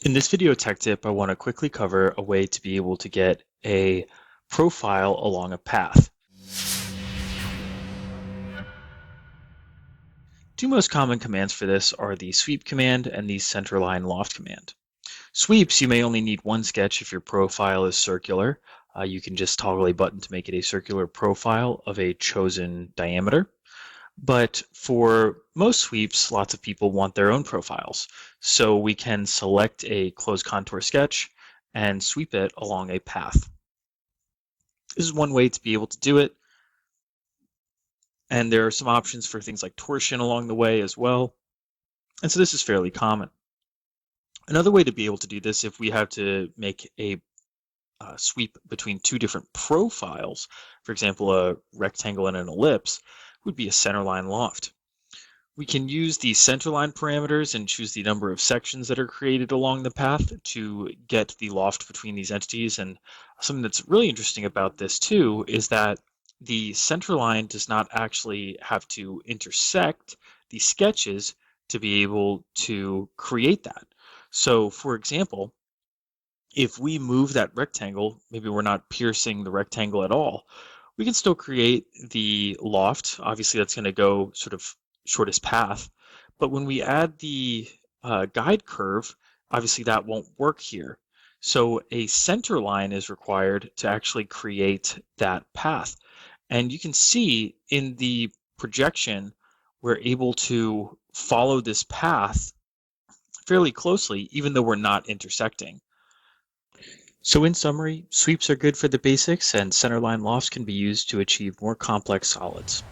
In this video tech tip, I want to quickly cover a way to be able to get a profile along a path. Two most common commands for this are the sweep command and the centerline loft command. Sweeps, you may only need one sketch if your profile is circular. You can just toggle a button to make it a circular profile of a chosen diameter. But for most sweeps, lots of people want their own profiles. So we can select a closed contour sketch and sweep it along a path. This is one way to be able to do it. And there are some options for things like torsion along the way as well. And so this is fairly common. Another way to be able to do this, if we have to make a sweep between two different profiles, for example, a rectangle and an ellipse, would be a centerline loft. We can use the centerline parameters and choose the number of sections that are created along the path to get the loft between these entities. And something that's really interesting about this too is that the centerline does not actually have to intersect the sketches to be able to create that. So for example, if we move that rectangle, maybe we're not piercing the rectangle at all, we can still create the loft. Obviously, that's going to go sort of shortest path. But when we add the guide curve, obviously that won't work here. So a center line is required to actually create that path. And you can see in the projection, we're able to follow this path fairly closely, even though we're not intersecting. So in summary, sweeps are good for the basics, and centerline lofts can be used to achieve more complex solids.